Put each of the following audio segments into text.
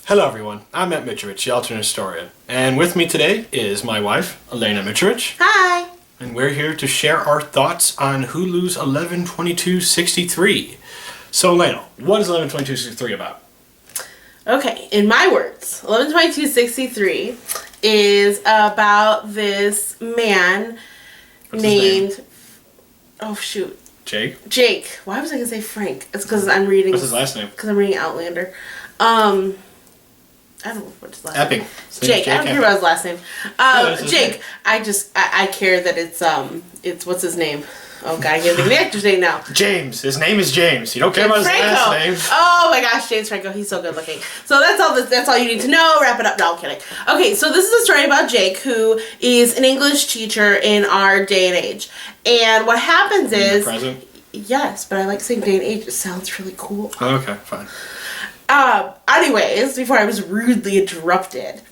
Hello everyone, I'm Matt Mitrovic, the alternate historian, and with me today is my wife, Alana Mitrovic. Hi! And we're here to share our thoughts on Hulu's 11/22/63. So Alana, what is 11/22/63 about? Okay, in my words, 11/22/63 is about this man named... Oh shoot. Jake? Why was I going to say Frank? It's because I'm reading... What's his last name? Because I'm reading Outlander. I don't know what's his last Epping. name. Jake. I don't care about his last name. Jake. Name. I care that it's what's his name? Oh god, I can't think of the actor's name now. James. His name is James. You don't care about his last name. Oh my gosh, James Franco. He's so good looking. So that's all you need to know. Wrap it up. No, I'm kidding. Okay, so this is a story about Jake, who is an English teacher in our day and age. And what happens is... present? Yes, but I like saying day and age. It sounds really cool. Oh, okay, fine. Anyways, before I was rudely interrupted,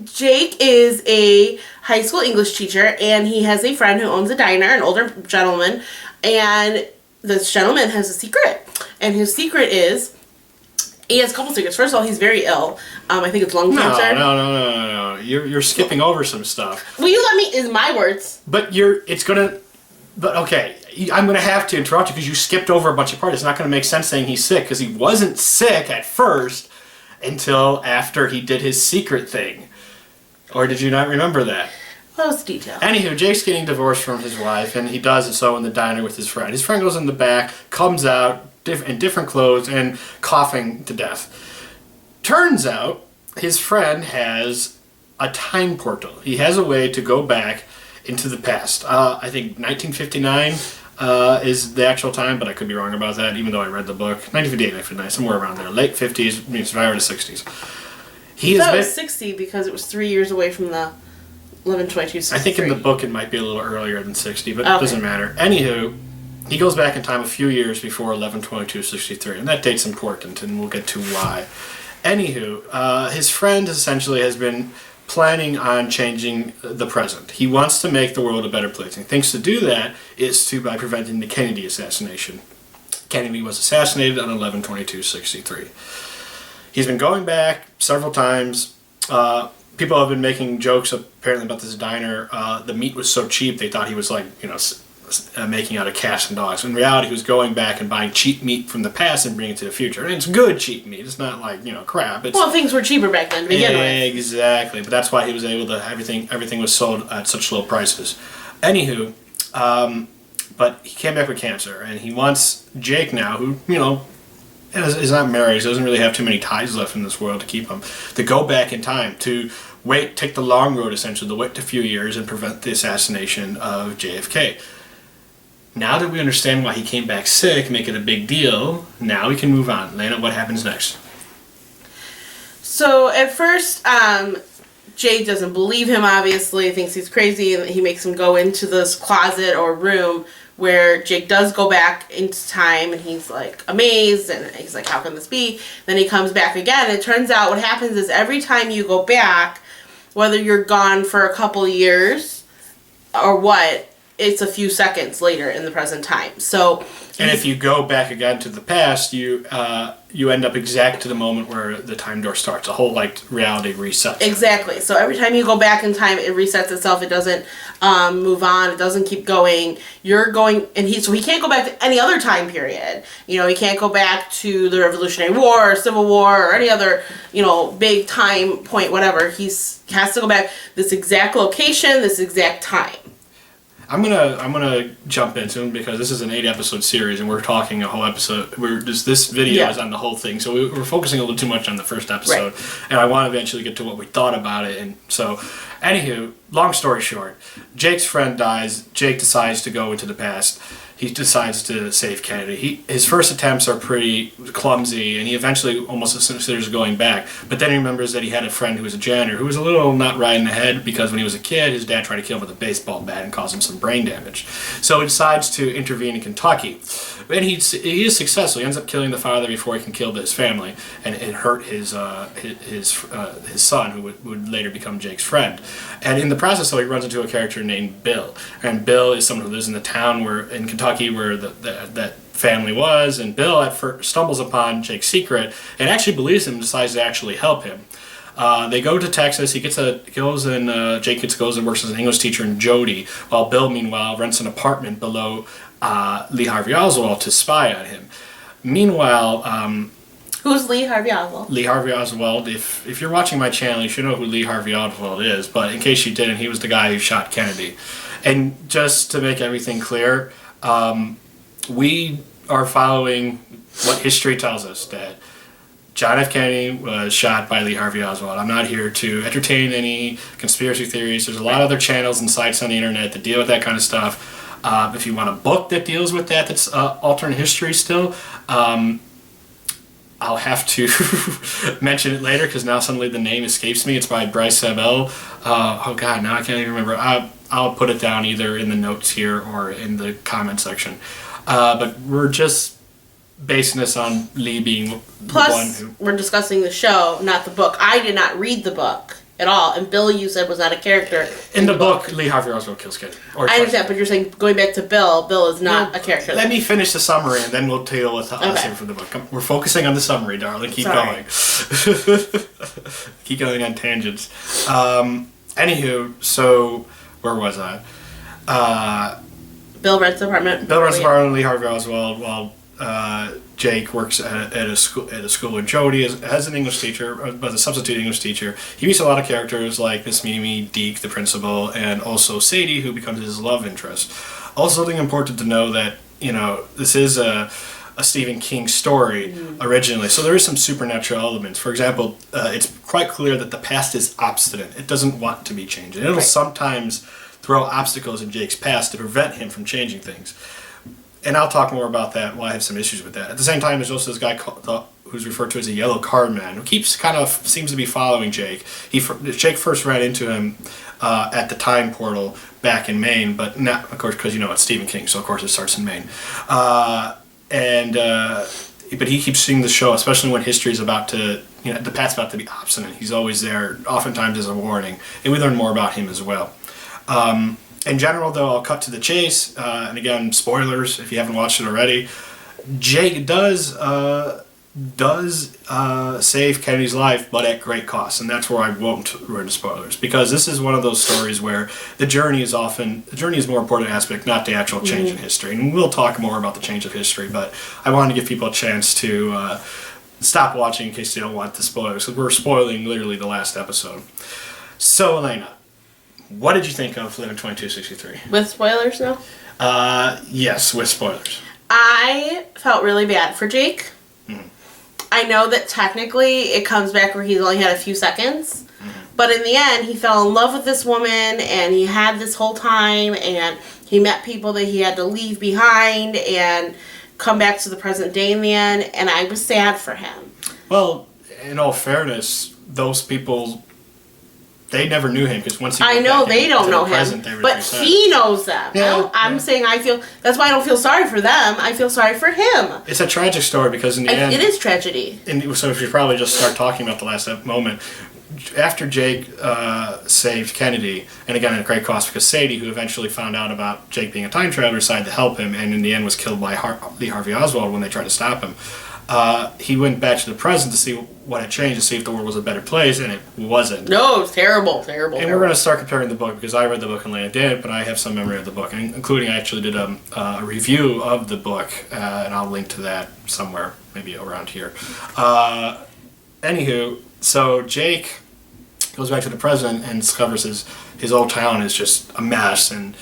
Jake is a high school English teacher, and he has a friend who owns a diner, an older gentleman, and this gentleman has a secret, and his secret is, he has a couple secrets. First of all, he's very ill. I think it's lung cancer. No. You're skipping over some stuff. Will you let me, in my words? But okay, I'm going to have to interrupt you because you skipped over a bunch of parts. It's not going to make sense saying he's sick because he wasn't sick at first until after he did his secret thing. Or did you not remember that? That was detail. Anywho, Jake's getting divorced from his wife, and he does it so in the diner with his friend. His friend goes in the back, comes out in different clothes, and coughing to death. Turns out his friend has a time portal. He has a way to go back into the past. I think 1959 is the actual time, but I could be wrong about that, even though I read the book. 1958, 1959, somewhere around there. Late 50s, means survivor to 60s. I thought it was 60 because it was 3 years away from the 11/22/63. I think in the book it might be a little earlier than 60, but it doesn't matter. Anywho, he goes back in time a few years before 11/22/63, and that date's important, and we'll get to why. Anywho, his friend essentially has been planning on changing the present. He wants to make the world a better place. And he thinks to do that is by preventing the Kennedy assassination. Kennedy was assassinated on 11/22/63. He's been going back several times. People have been making jokes apparently about this diner. The meat was so cheap they thought he was making out of cats and dogs. In reality, he was going back and buying cheap meat from the past and bringing it to the future. And it's good cheap meat. It's not like, crap. Well, things were cheaper back then to begin with. Exactly. But that's why he was able to, everything was sold at such low prices. Anywho, but he came back with cancer, and he wants Jake now, who, is not married, so doesn't really have too many ties left in this world to keep him, to go back in time, to take the long road, essentially, to wait a few years and prevent the assassination of JFK. Now that we understand why he came back sick, make it a big deal, now we can move on. Lana, what happens next? So, at first, Jay doesn't believe him, obviously, thinks he's crazy, and he makes him go into this closet or room where Jake does go back into time, and he's, amazed, and he's like, how can this be? Then he comes back again. It turns out what happens is every time you go back, whether you're gone for a couple years or what, it's a few seconds later in the present time. So, and if you go back again to the past, you end up exact to the moment where the time door starts. A whole reality resets. Exactly. So every time you go back in time, it resets itself. It doesn't move on. It doesn't keep going. You're going, and he can't go back to any other time period. He can't go back to the Revolutionary War or Civil War or any other big time point. Whatever. He has to go back this exact location, this exact time. I'm gonna jump into it because this is an 8-episode series, and we're talking a whole episode. This video is on the whole thing, so we're focusing a little too much on the first episode, and I want to eventually get to what we thought about it. And so, anywho, long story short, Jake's friend dies. Jake decides to go into the past. He decides to save Kennedy. His first attempts are pretty clumsy, and he eventually almost considers going back. But then he remembers that he had a friend who was a janitor who was a little not right in the head because when he was a kid, his dad tried to kill him with a baseball bat and caused him some brain damage. So he decides to intervene in Kentucky. And he is successful. He ends up killing the father before he can kill his family, and it hurt his son, who would later become Jake's friend. And in the process, though, he runs into a character named Bill, and Bill is someone who lives in the town in Kentucky where that family was, and Bill at first stumbles upon Jake's secret and actually believes him and decides to actually help him. They go to Texas. Jake goes and works as an English teacher in Jody, while Bill, meanwhile, rents an apartment below Lee Harvey Oswald to spy on him. Meanwhile, who's Lee Harvey Oswald? Lee Harvey Oswald. If you're watching my channel, you should know who Lee Harvey Oswald is. But in case you didn't, he was the guy who shot Kennedy. And just to make everything clear, we are following what history tells us, that John F. Kennedy was shot by Lee Harvey Oswald. I'm not here to entertain any conspiracy theories. There's a lot of other channels and sites on the internet that deal with that kind of stuff. If you want a book that deals with that, that's alternate history still, I'll have to mention it later because now suddenly the name escapes me. It's by Bryce Sabel. Oh God, now I can't even remember. I'll put it down either in the notes here or in the comment section. But we're just basing this on Lee being the one who... we're discussing the show, not the book. I did not read the book at all, and Bill, you said, was not a character in the book. Lee Harvey Oswald kills Kennedy. I understand, but you're saying, going back to Bill is not a character. Let me finish the summary, and then we'll deal with the from the book. We're focusing on the summary, darling. Keep going. Keep going on tangents. Anywho, so where was I? Bill rents an apartment. Lee Harvey Oswald, while Jake works at a school in Jody as an English teacher, as a substitute English teacher. He meets a lot of characters like Miss Mimi, Deke, the principal, and also Sadie, who becomes his love interest. Also, something important to know that, this is a Stephen King story originally, so there is some supernatural elements. For example, it's quite clear that the past is obstinate. It doesn't want to be changed. And it'll sometimes throw obstacles in Jake's past to prevent him from changing things. And I'll talk more about that. Well, I have some issues with that. At the same time, there's also this guy who's referred to as a yellow card man, who seems to be following Jake. Jake first ran into him at the time portal back in Maine, but not, of course, because it's Stephen King, so of course it starts in Maine. But he keeps seeing the show, especially when history's about to, the past's about to be obstinate. He's always there, oftentimes as a warning, and we learn more about him as well. In general, though, I'll cut to the chase, and again, spoilers if you haven't watched it already. Jake does save Kennedy's life, but at great cost, and that's where I won't run into spoilers, because this is one of those stories where the journey is more important aspect, not the actual change in history. And we'll talk more about the change of history, but I wanted to give people a chance to stop watching in case they don't want the spoilers, because we're spoiling literally the last episode. So, Elena, what did you think of 11/22/63? With spoilers now? Yes, with spoilers. I felt really bad for Jake. I know that technically it comes back where he's only had a few seconds, but in the end he fell in love with this woman, and he had this whole time, and he met people that he had to leave behind and come back to the present day in the end, and I was sad for him. Well, in all fairness, those people... they never knew him, because once he... I know they don't know him, but he knows them. Yeah, I'm saying that's why I don't feel sorry for them. I feel sorry for him. It's a tragic story, because in the end... it is tragedy. And so if you probably just start talking about the last moment, after Jake saved Kennedy, and again at great cost, because Sadie, who eventually found out about Jake being a time traveler, decided to help him, and in the end was killed by Lee Harvey Oswald when they tried to stop him. He went back to the present to see what had changed, to see if the world was a better place, and it wasn't. No, it was terrible. And we're going to start comparing the book, because I read the book and Lana didn't, but I have some memory of the book, including I actually did a review of the book, and I'll link to that somewhere, maybe around here. Anywho, so Jake goes back to the present and discovers his old town is just a mess, and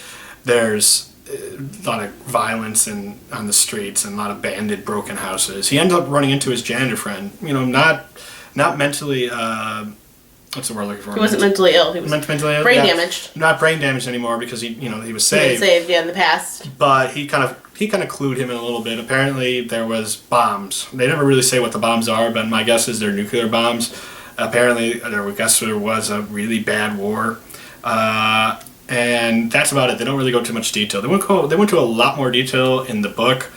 there's a lot of violence on the streets and a lot of abandoned, broken houses. He ends up running into his janitor friend. Not mentally. What's the word I'm looking for? He wasn't mentally ill. He was mentally ill. Brain damaged. Not brain damaged anymore, because he was saved. In the past. But he kind of clued him in a little bit. Apparently there was bombs. They never really say what the bombs are, but my guess is they're nuclear bombs. Apparently there was a really bad war. And that's about it. They don't really go too much detail. They went to a lot more detail in the book,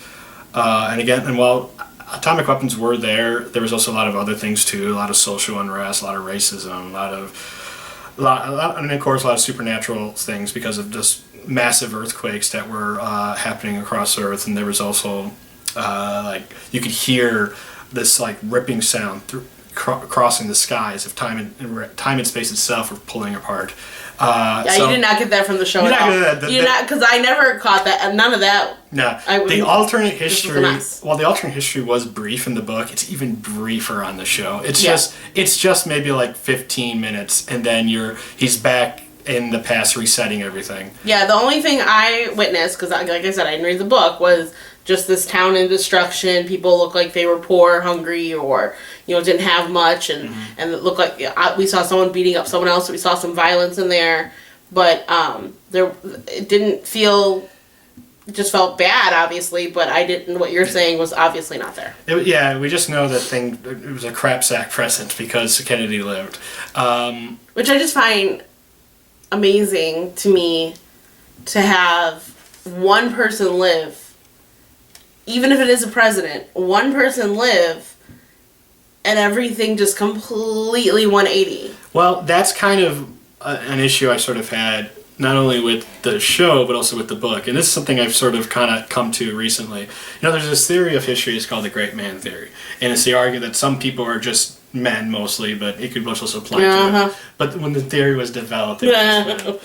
And again, and while atomic weapons were there was also a lot of other things too. A lot of social unrest, a lot of racism, and of course a lot of supernatural things because of just massive earthquakes that were happening across Earth. And there was also like you could hear this like ripping sound crossing the sky as if time and space itself were pulling apart. You did not get that from the show at all. Because I never caught that. None of that. No, the alternate history. Well, the alternate history was brief in the book. It's even briefer on the show. It's just maybe like 15 minutes, and then he's back in the past, resetting everything. Yeah, the only thing I witnessed, because like I said, I didn't read the book, was just this town in destruction. People looked like they were poor, hungry, or didn't have much, and it looked like we saw someone beating up someone else. We saw some violence in there, but it didn't feel. It just felt bad, obviously, but I didn't. What you're saying was obviously not there. We just know that it was a crap sack present because Kennedy lived, which I just find amazing to me to have one person live, even if it is a president, one person live, and everything just completely 180. Well, that's kind of an issue I sort of had, not only with the show, but also with the book. And this is something I've sort of kind of come to recently. There's this theory of history, it's called the great man theory. And it's the argument that some people are just men mostly, but it could also apply to it. But when the theory was developed, it was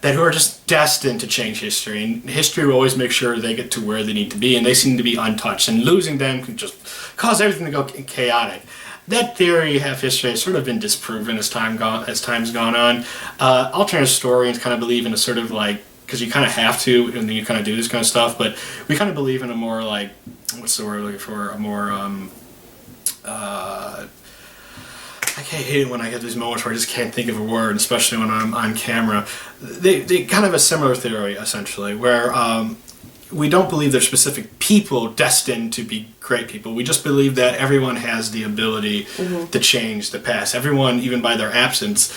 that who are just destined to change history. And history will always make sure they get to where they need to be, and they seem to be untouched. And losing them can just cause everything to go chaotic. That theory of history has sort of been disproven as time's gone on. Alternate historians kind of believe in a sort of like, because you kind of have to, and then you kind of do this kind of stuff, but we kind of believe in a more like, what's the word I'm looking for? A more, I hate it when I get these moments where I just can't think of a word, especially when I'm on camera. They kind of a similar theory, essentially, where we don't believe there's specific people destined to be great people. We just believe that everyone has the ability to change the past. Everyone, even by their absence,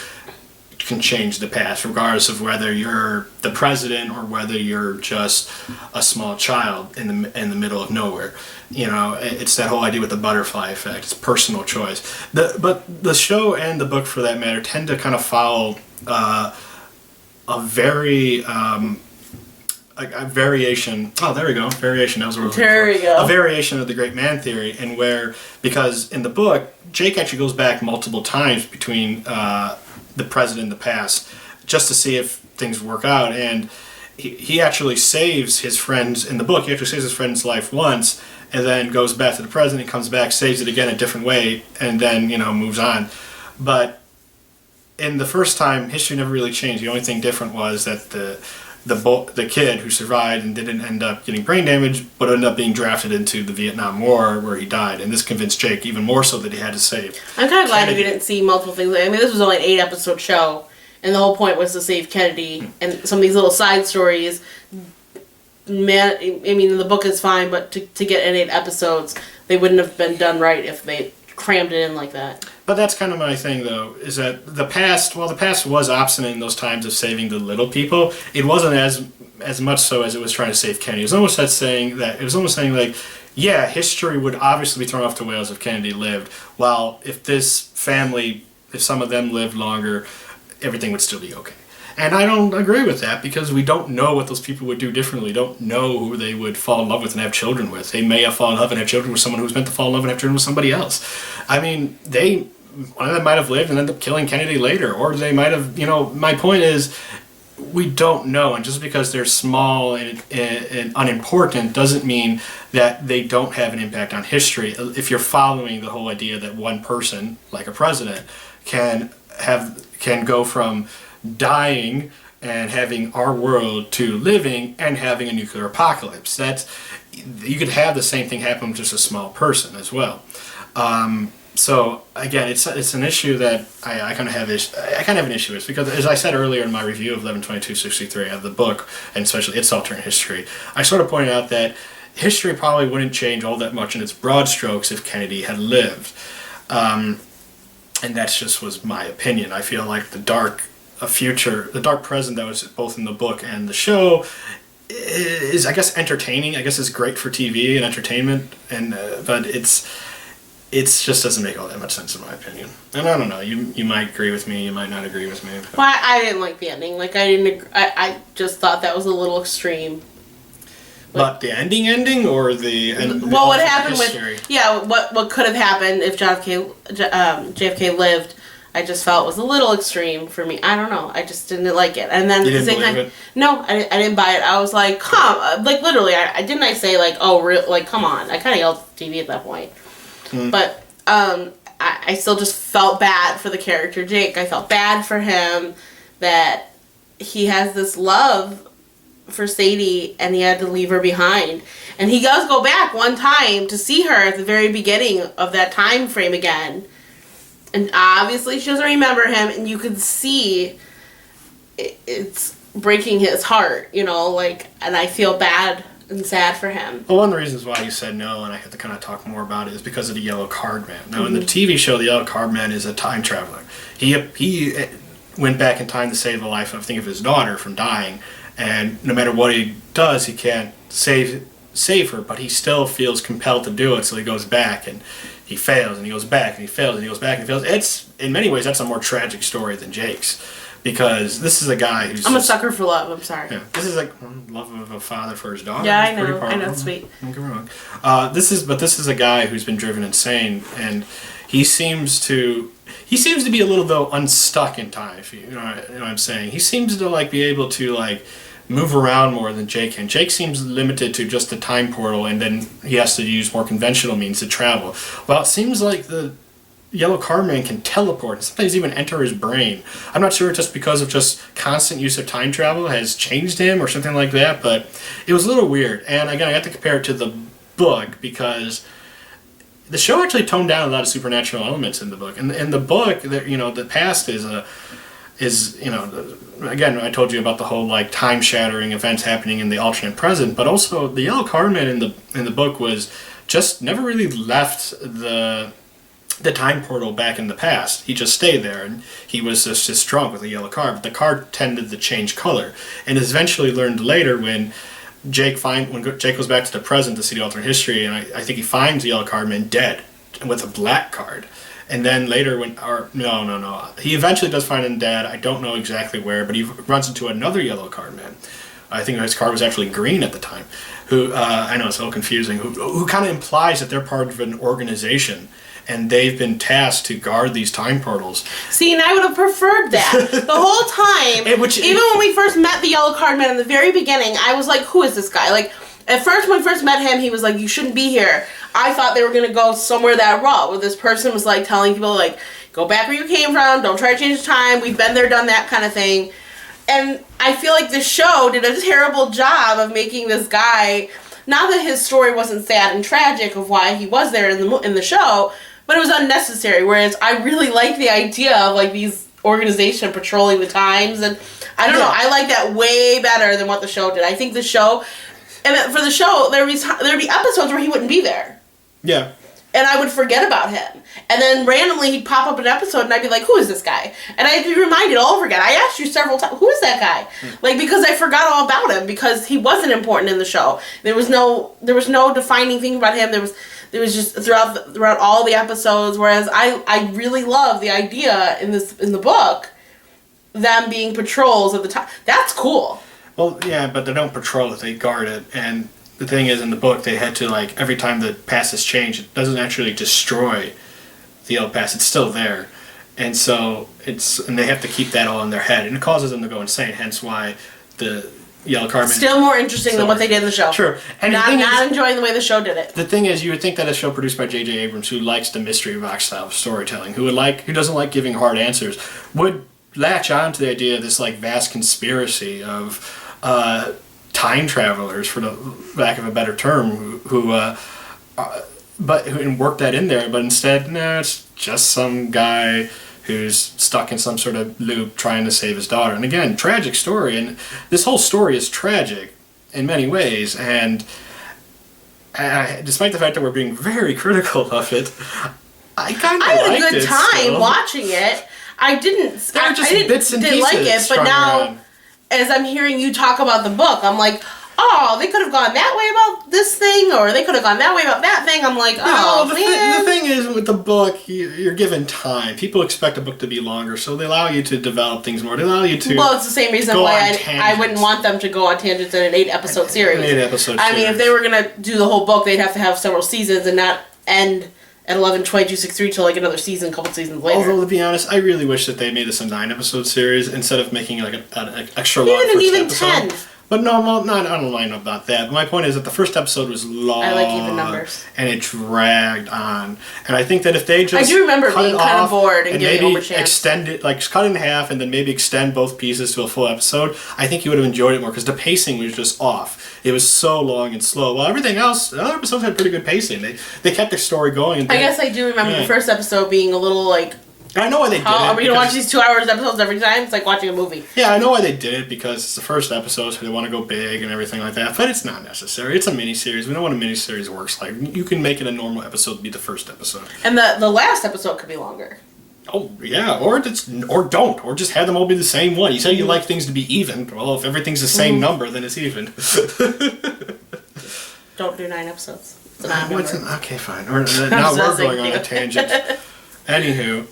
can change the past, regardless of whether you're the president or whether you're just a small child in the middle of nowhere. It's that whole idea with the butterfly effect. It's personal choice. But the show and the book, for that matter, tend to kind of follow a very a variation. Oh, there we go. Variation. That was what there we go. A variation of the great man theory, and because in the book, Jake actually goes back multiple times between the present and the past, just to see if things work out. And he actually saves his friends in the book. He actually saves his friend's life once, and then goes back to the present. He comes back, saves it again a different way, and then moves on. But in the first time, history never really changed. The only thing different was that the kid who survived and didn't end up getting brain damage, but ended up being drafted into the Vietnam War, where he died. And this convinced Jake even more so that he had to save. I'm kind of glad you didn't see multiple things. I mean, this was only an 8-episode show, and the whole point was to save Kennedy. And some of these little side stories, man, I mean, the book is fine, but to get in 8 episodes, they wouldn't have been done right if they crammed it in like that. But that's kind of my thing, though, is that the past was obstinate in those times of saving the little people. It wasn't as much so as it was trying to save Kennedy. It was almost saying like, yeah, history would obviously be thrown off the rails if Kennedy lived. While if some of them lived longer, everything would still be okay. And I don't agree with that, because we don't know what those people would do differently. We don't know who they would fall in love with and have children with. They may have fallen in love and have children with someone who's meant to fall in love and have children with somebody else. I mean, one of them might have lived and end up killing Kennedy later, or they might have, my point is, we don't know. And just because they're small and unimportant doesn't mean that they don't have an impact on history. If you're following the whole idea that one person, like a president, can go from dying and having our world to living and having a nuclear apocalypse. You could have the same thing happen with just a small person as well. So again, it's an issue that I kind of have an issue with, because as I said earlier in my review of 11/22/63 of the book, and especially its alternate history, I sort of pointed out that history probably wouldn't change all that much in its broad strokes if Kennedy had lived. And that just was my opinion. I feel like the dark present that was both in the book and the show is, I guess, entertaining. I guess is great for TV and entertainment, and but it's just doesn't make all that much sense in my opinion. And I don't know. You might agree with me. You might not agree with me. But. Well, I didn't like the ending. Like I didn't. I just thought that was a little extreme. But the ending, or the well, what happened with what could have happened if JFK lived? I just felt was a little extreme for me. I don't know. I just didn't like it. And then you didn't believe it? No, I didn't buy it. I was like, like literally, I say like, oh, like come on. I kind of yelled at the TV at that point. But I still just felt bad for the character Jake. I felt bad for him that he has this love for Sadie and he had to leave her behind. And he does go back one time to see her at the very beginning of that time frame again. And obviously she doesn't remember him, and you can see it's breaking his heart, and I feel bad and sad for him. Well, one of the reasons why you said no, and I have to kind of talk more about it, is because of the Yellow Card Man. Now, in the TV show, the Yellow Card Man is a time traveler. He went back in time to save the life, I think, of his daughter from dying, and no matter what he does, he can't save her, but he still feels compelled to do it, so he goes back, and he fails, and he goes back, and he fails, and he goes back, and he fails. It's, in many ways, that's a more tragic story than Jake's. Because this is a guy who's... I'm a sucker for love, I'm sorry. Yeah, this is like love of a father for his daughter. Yeah, I know, sweet. Don't get me wrong. This is a guy who's been driven insane, and he seems to be a little, though, unstuck in time, if you know what I'm saying. He seems to, be able to, move around more than Jake can. Jake seems limited to just the time portal, and then he has to use more conventional means to travel. Well, it seems like the Yellow Card Man can teleport, and sometimes even enter his brain. I'm not sure just because of just constant use of time travel has changed him or something like that, but it was a little weird. And again, I have to compare it to the book because the show actually toned down a lot of supernatural elements in the book. And in the book, the past is again, I told you about the whole time-shattering events happening in the alternate present, but also the Yellow Card Man in the book was just never really left the time portal back in the past. He just stayed there, and he was just drunk with a yellow card. But the card tended to change color, and is eventually learned later when Jake goes back to the present to see the alternate history, and I think he finds the Yellow Card Man dead with a black card. And then later he eventually does find him dead. I don't know exactly where, but he runs into another Yellow Card Man. I think his card was actually green at the time. Who I know it's a little confusing. Who kind of implies that they're part of an organization, and they've been tasked to guard these time portals. See, and I would have preferred that the whole time. Even when we first met the Yellow Card Man in the very beginning, I was like, "Who is this guy?" At first, when we first met him, he was like, "You shouldn't be here." I thought they were going to go somewhere that raw, where this person was telling people go back where you came from, don't try to change the time, we've been there, done that kind of thing. And I feel like this show did a terrible job of making this guy, not that his story wasn't sad and tragic of why he was there in the show, but it was unnecessary, whereas I really like the idea of these organization patrolling the times, and I don't know, I like that way better than what the show did. I think the show, and for the show, there'd be episodes where he wouldn't be there. Yeah. And I would forget about him. And then randomly he'd pop up in an episode and I'd be like, who is this guy? And I'd be reminded all over again. I asked you several times, who is that guy? Because I forgot all about him because he wasn't important in the show. There was no defining thing about him. There was just throughout all the episodes, whereas I really love the idea in the book, them being patrols of the time. That's cool. Well, yeah, but they don't patrol it, they guard it, and the thing is, in the book, they had to, every time the past is changed, it doesn't actually destroy the old past. It's still there. And so, and they have to keep that all in their head. And it causes them to go insane, hence why the Yellow Card Man... Still more interesting than what they did in the show. Sure. And I'm not enjoying the way the show did it. The thing is, you would think that a show produced by J.J. Abrams, who likes the mystery box style of storytelling, who doesn't like giving hard answers, would latch on to the idea of this, vast conspiracy of... time travelers, for the lack of a better term, who work that in there, but instead, no, it's just some guy who's stuck in some sort of loop trying to save his daughter. And again, tragic story, and this whole story is tragic in many ways, and despite the fact that we're being very critical of it, I kind of liked it. I had a good time watching it. I didn't. There were just bits and pieces like it, but now. Around. As I'm hearing you talk about the book, I'm like, oh, they could have gone that way about this thing, or they could have gone that way about that thing. I'm like, oh, the thing is, with the book, you're given time. People expect a book to be longer, so they allow you to develop things more. They allow you to. Well, it's the same reason why I wouldn't want them to go on tangents in an 8-episode series. I mean, if they were gonna do the whole book, they'd have to have several seasons and not end at 11/22/63 till like another season, a couple seasons later. Although, to be honest, I really wish that they made this a 9-episode series instead of making like an extra long first episode. 10. But no, I don't mind about that. My point is that the first episode was long. I like even numbers. And it dragged on. And I think that if they just I do remember being kind of bored and giving maybe over chance. extend it, like cut it in half and then maybe extend both pieces to a full episode, I think you would have enjoyed it more because the pacing was just off. It was so long and slow. Well, everything else, the other episodes had pretty good pacing. They kept their story going. And I guess I do remember the first episode being a little like... I know why they did it. Are we going to watch these 2 hours episodes every time? It's like watching a movie. Yeah, I know why they did it, because it's the first episode, so they want to go big and everything like that. But it's not necessary. It's a miniseries. We know what a miniseries works like. You can make it a normal episode be the first episode. And the last episode could be longer. Oh, yeah, or don't. Or just have them all be the same one. You say you like things to be even. Well, if everything's the same number, then it's even. Don't do 9 episodes. It's an odd number. Okay, fine. Now we're going on a tangent. Anywho,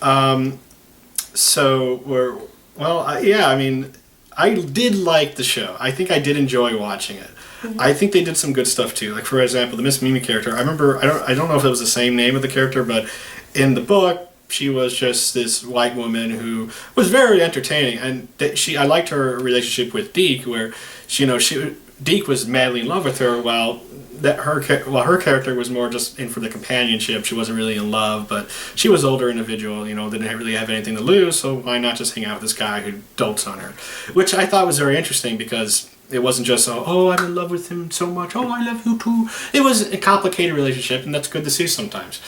I mean, I did like the show. I think I did enjoy watching it. Mm-hmm. I think they did some good stuff too. Like, for example, the Miss Mimi character. I remember, I don't know if it was the same name of the character, but in the book, she was just this white woman who was very entertaining, and I liked her relationship with Deke, where Deke was madly in love with her, while her character was more just in for the companionship. She wasn't really in love, but she was an older individual, didn't really have anything to lose, so why not just hang out with this guy who dotes on her? Which I thought was very interesting, because it wasn't just, oh, I'm in love with him so much, oh, I love you too. It was a complicated relationship, and that's good to see sometimes.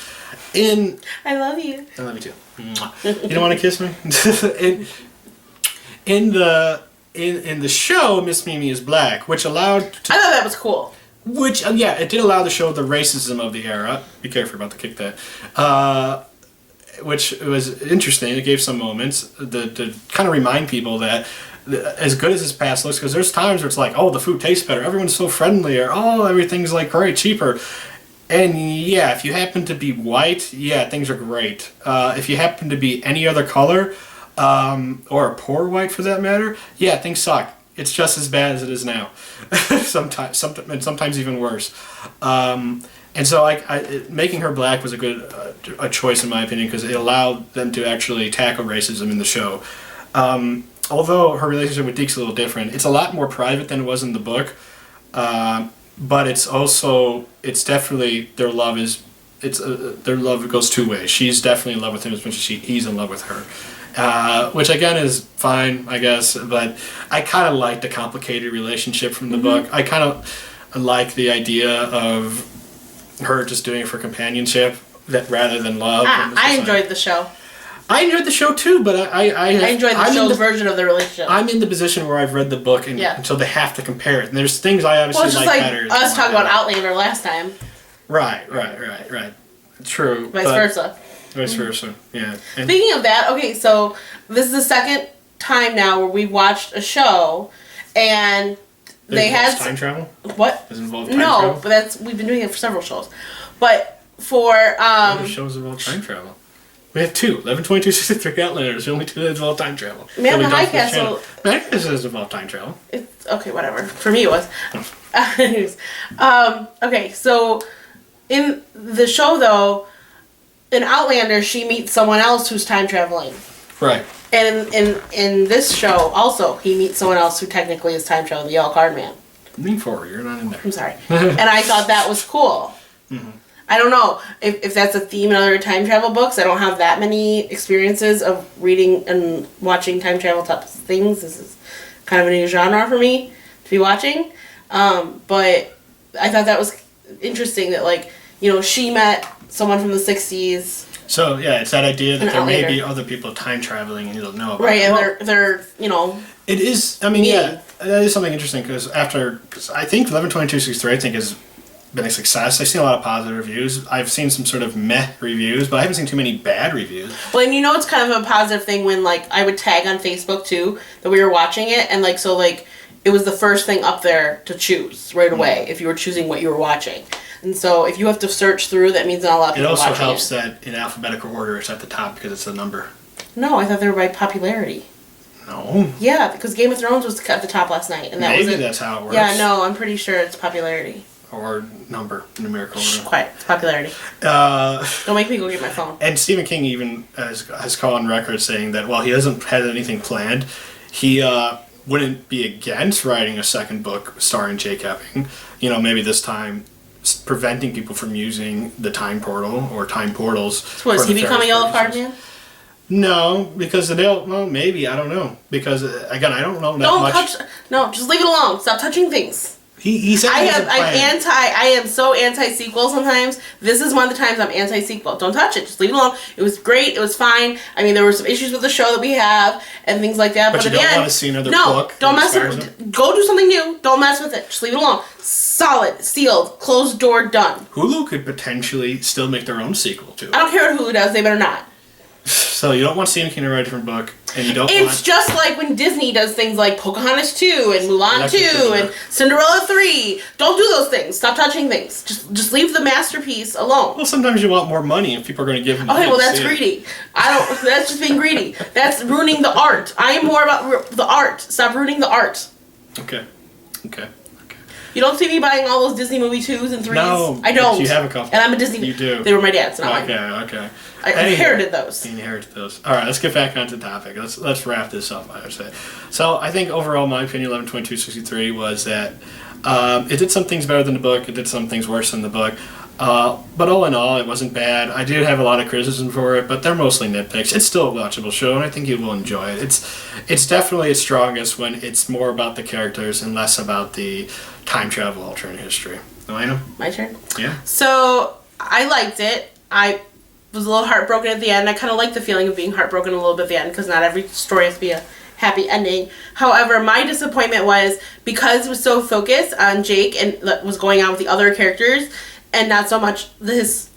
I love you. I love you too. You don't want to kiss me? in the show, Miss Mimi is black, which allowed... I thought that was cool. Which, it did allow to show the racism of the era. Be careful about to kick that. Which was interesting. It gave some moments to kind of remind people that as good as this past looks, because there's times where it's like, oh, the food tastes better, everyone's so friendly, or oh, everything's like great, cheaper. And yeah, if you happen to be white, things are great. If you happen to be any other color, or a poor white for that matter, things suck. It's just as bad as it is now. sometimes even worse. And so making her black was a good a choice in my opinion, because it allowed them to actually tackle racism in the show. Although her relationship with Deke's a little different, it's a lot more private than it was in the book. But it's definitely their love goes two ways. She's definitely in love with him as much as he's in love with her. Which again is fine, I guess, but I kind of like the complicated relationship from the book. I kind of like the idea of her just doing it for companionship rather than love. I enjoyed the show. I enjoyed the show too, but I enjoyed the show's version of the relationship. I'm in the position where I've read the book, and so they have to compare it. And there's things I obviously like better. Us talking about Outlander last time. Right. True. Vice versa. Vice versa, yeah. And speaking of that, okay, so this is the second time now where we've watched a show, and they had time travel. What? Does it involve time travel? No, but we've been doing it for several shows. But for other shows involve time travel. We have 2, 11/22/63 Outlanders. The only 2 that involve time travel. Man in the High Castle. Man in the High Castle doesn't involve time travel. It's okay, whatever. For me, it was. Anyways, okay, so in the show though, in Outlander, she meets someone else who's time traveling. Right. And in this show, also, he meets someone else who technically is time traveling, the Yellow Card Man. Lean forward, you're not in there. I'm sorry. And I thought that was cool. Mm-hmm. I don't know if that's a theme in other time travel books. I don't have that many experiences of reading and watching time travel type things. This is kind of a new genre for me to be watching. But I thought that was interesting that, she met someone from the 60s. So, it's that idea that there may be other people time traveling and you don't know about. Right, and they're It is, that is something interesting, because I think 11/22/63, I think, has been a success. I've seen a lot of positive reviews. I've seen some sort of meh reviews, but I haven't seen too many bad reviews. Well, and it's kind of a positive thing when, I would tag on Facebook, too, that we were watching it, and, it was the first thing up there to choose right away if you were choosing what you were watching. And so if you have to search through, that means not a lot of people watching it. Also helps that in alphabetical order it's at the top because it's a number. No, I thought they were by popularity. No. Yeah, because Game of Thrones was at the top last night. And Maybe that's how it works. Yeah, no, I'm pretty sure it's popularity. Or number, numerical order. Quiet, it's popularity. Don't make me go get my phone. And Stephen King even has called on record saying that while he hasn't had anything planned, he wouldn't be against writing a second book starring Jake Epping. You know, maybe this time preventing people from using the time portal or time portals. So what, is he become a Yellow Card Man? No, because well, maybe, I don't know. Because, again, I don't know that much. No, just leave it alone. Stop touching things. He said I am so anti-sequel sometimes. This is one of the times I'm anti-sequel. Don't touch it. Just leave it alone. It was great. It was fine. I mean, there were some issues with the show that we have and things like that. But you don't want to see another book? No, don't mess with it. Go do something new. Don't mess with it. Just leave it alone. Solid, sealed, closed door, done. Hulu could potentially still make their own sequel to it. I don't care what Hulu does. They better not. So you don't want Stephen King to write a different book, and you don't It's just like when Disney does things like Pocahontas 2 and Mulan 2 and Cinderella 3. Don't do those things. Stop touching things. Just leave the masterpiece alone. Well, sometimes you want more money if people are going to give them Okay, well, that's greedy. That's just being greedy. That's ruining the art. I am more about the art. Stop ruining the art. Okay. You don't see me buying all those Disney movie 2s and 3s. No, I don't. You have a couple. And I'm a Disney. You do. They were my dad's, not mine. Okay. I inherited those. You inherited those. All right, let's get back onto the topic. Let's wrap this up, I would say. So I think overall, my opinion, 11/22/63 was that it did some things better than the book. It did some things worse than the book. But all in all, it wasn't bad. I did have a lot of criticism for it, but they're mostly nitpicks. It's still a watchable show, and I think you will enjoy it. It's definitely its strongest when it's more about the characters and less about the time travel alternate history. Elena? My turn? Yeah. So, I liked it. I was a little heartbroken at the end. I kind of like the feeling of being heartbroken a little bit at the end, because not every story has to be a happy ending. However, my disappointment was because it was so focused on Jake and what was going on with the other characters, and not so much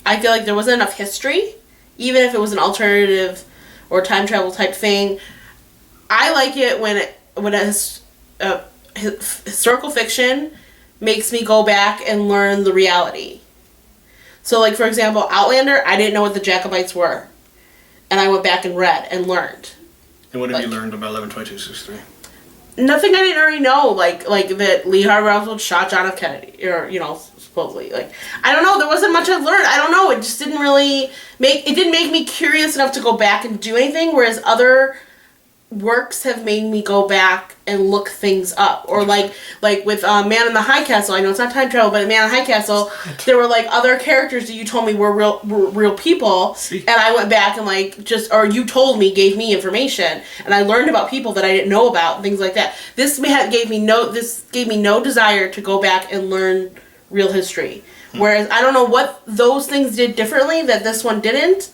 I feel like there wasn't enough history, even if it was an alternative or time travel type thing. I like it when historical fiction makes me go back and learn the reality. So, like, for example, Outlander, I didn't know what the Jacobites were. And I went back and read and learned. And what have you learned about 11/22/63? Nothing I didn't already know. Like that Lee Harvey Oswald shot John F. Kennedy. Or, supposedly. Like, I don't know. There wasn't much I learned. I don't know. It just didn't really it didn't make me curious enough to go back and do anything, whereas other works have made me go back and look things up. Or like with Man in the High Castle, I know it's not time travel, but in Man in the High Castle, there were like other characters that you told me were real people. See. And I went back and or you told me, gave me information, and I learned about people that I didn't know about and things like that. This gave me no desire to go back and learn real history. Whereas I don't know what those things did differently that this one didn't,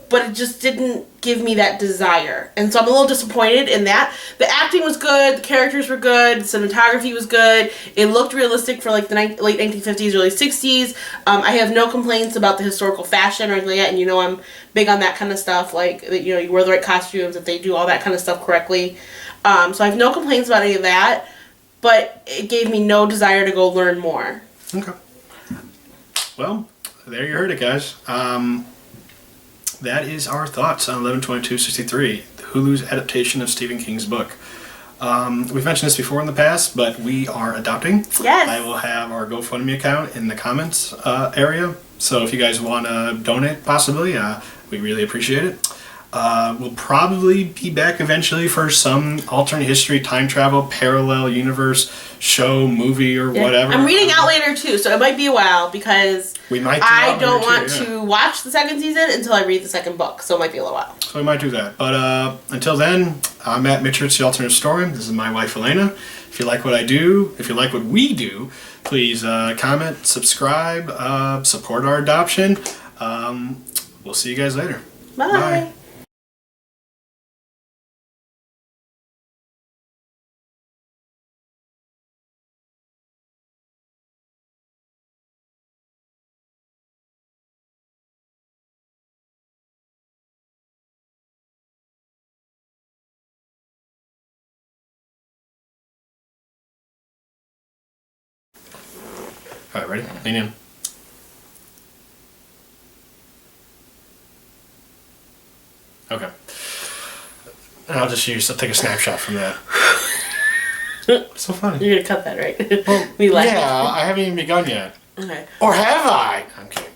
but it just didn't give me that desire. And so I'm a little disappointed in that. The acting was good, the characters were good, the cinematography was good, it looked realistic for like the late 1950s, early 60s. I have no complaints about the historical fashion or anything like that, and I'm big on that kind of stuff, like, you wear the right costumes, that they do all that kind of stuff correctly. So I have no complaints about any of that, but it gave me no desire to go learn more. Okay. Well, there you heard it, guys. That is our thoughts on 11/22/63, Hulu's adaptation of Stephen King's book. We've mentioned this before in the past, but we are adopting. Yes. I will have our GoFundMe account in the comments area. So if you guys want to donate, possibly, we really appreciate it. We'll probably be back eventually for some alternate history, time travel, parallel universe show, movie, or whatever. I'm reading Outlander too, so it might be a while because I don't want to watch the second season until I read the second book, so it might be a little while. So we might do that. But until then, I'm Matt Mitchell, it's The Alternate Story. This is my wife, Elena. If you like what I do, if you like what we do, please comment, subscribe, support our adoption. We'll see you guys later. Bye. Bye. All right, ready? Lean in. Okay. And I'll take a snapshot from that. What's so funny? You're gonna cut that, right? Well, We laugh. yeah, I haven't even begun yet. Okay. Or have I? I'm kidding.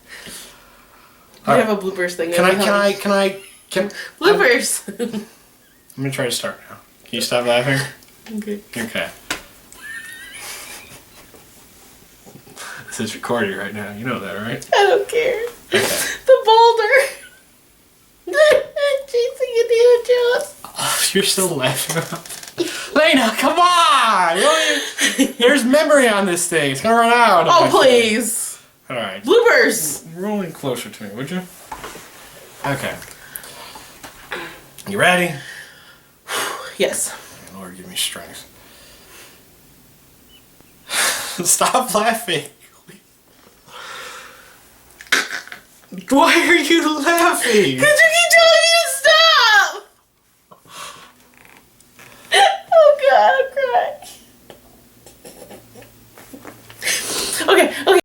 We have a bloopers thing. Can I? Bloopers! I'm gonna try to start now. Can you stop laughing? Okay. Okay. This is recording right now. You know that, right? I don't care. Okay. The boulder! Chasing Indiana Jones! Oh, you're still laughing about that. Lena, come on! There's memory on this thing. It's gonna run out. Oh, please! Alright. Bloopers! Rolling closer to me, would you? Okay. You ready? Yes. Lord, give me strength. Stop laughing. Why are you laughing? Because